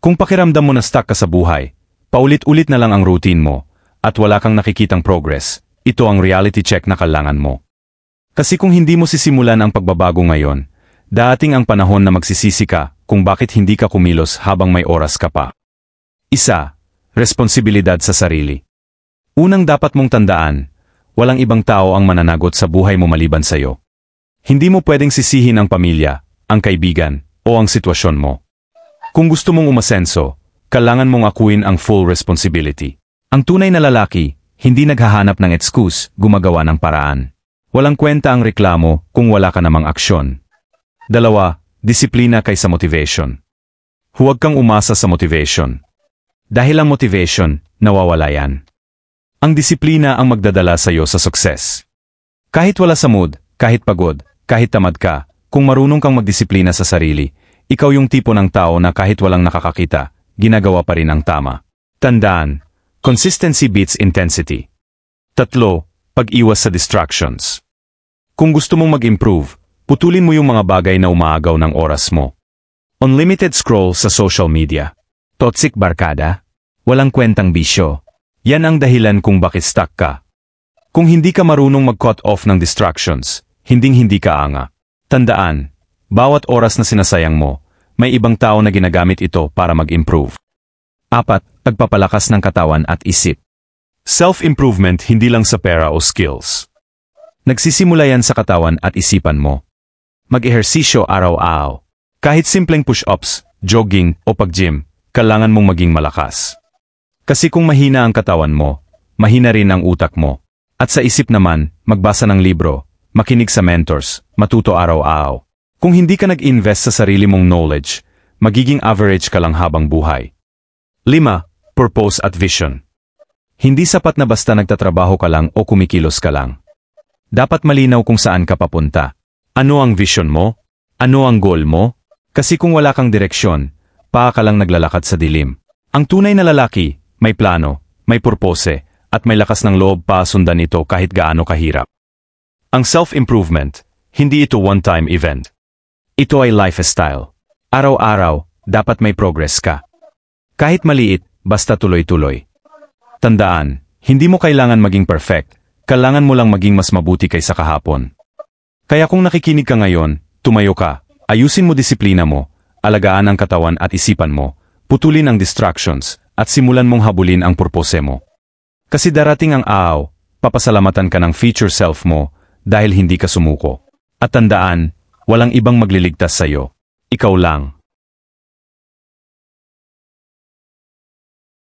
Kung pakiramdam mo na stuck ka sa buhay, paulit-ulit na lang ang routine mo, at wala kang nakikitang progress, ito ang reality check na kailangan mo. Kasi kung hindi mo sisimulan ang pagbabago ngayon, darating ang panahon na magsisisi ka kung bakit hindi ka kumilos habang may oras ka pa. Isa, responsibilidad sa sarili. Unang dapat mong tandaan, walang ibang tao ang mananagot sa buhay mo maliban sa'yo. Hindi mo pwedeng sisihin ang pamilya, ang kaibigan, o ang sitwasyon mo. Kung gusto mong umasenso, kailangan mong akuin ang full responsibility. Ang tunay na lalaki, hindi naghahanap ng excuse, gumagawa ng paraan. Walang kwenta ang reklamo kung wala ka namang aksyon. 2, disiplina kaysa motivation. Huwag kang umasa sa motivation. Dahil ang motivation, nawawala yan. Ang disiplina ang magdadala sa iyo sa success. Kahit wala sa mood, kahit pagod, kahit tamad ka, kung marunong kang magdisiplina sa sarili, ikaw yung tipo ng tao na kahit walang nakakakita, ginagawa pa rin ang tama. Tandaan, consistency beats intensity. 3, pag-iwas sa distractions. Kung gusto mong mag-improve, putulin mo yung mga bagay na umaagaw ng oras mo. Unlimited scroll sa social media. Toxic barkada. Walang kwentang bisyo. Yan ang dahilan kung bakit stuck ka. Kung hindi ka marunong mag-cut off ng distractions, hinding-hindi ka anga. Tandaan, bawat oras na sinasayang mo, may ibang tao na ginagamit ito para mag-improve. 4, pagpapalakas ng katawan at isip. Self-improvement hindi lang sa pera o skills. Nagsisimula yan sa katawan at isipan mo. Mag-ehersisyo araw-araw. Kahit simpleng push-ups, jogging o pag-gym, kailangan mong maging malakas. Kasi kung mahina ang katawan mo, mahina rin ang utak mo. At sa isip naman, magbasa ng libro, makinig sa mentors, matuto araw-araw. Kung hindi ka nag-invest sa sarili mong knowledge, magiging average ka lang habang buhay. 5, purpose at vision. Hindi sapat na basta nagtatrabaho ka lang o kumikilos ka lang. Dapat malinaw kung saan ka papunta. Ano ang vision mo? Ano ang goal mo? Kasi kung wala kang direksyon, pa ka lang naglalakad sa dilim. Ang tunay na lalaki, may plano, may purpose, at may lakas ng loob pa sundan ito kahit gaano kahirap. Ang self-improvement, hindi ito one-time event. Ito ay lifestyle. Araw-araw, dapat may progress ka. Kahit maliit, basta tuloy-tuloy. Tandaan, hindi mo kailangan maging perfect, kailangan mo lang maging mas mabuti kaysa kahapon. Kaya kung nakikinig ka ngayon, tumayo ka, ayusin mo disiplina mo, alagaan ang katawan at isipan mo, putulin ang distractions, at simulan mong habulin ang purpose mo. Kasi darating ang araw, papasalamatan ka ng future self mo dahil hindi ka sumuko. At tandaan, walang ibang magliligtas sa'yo. Ikaw lang.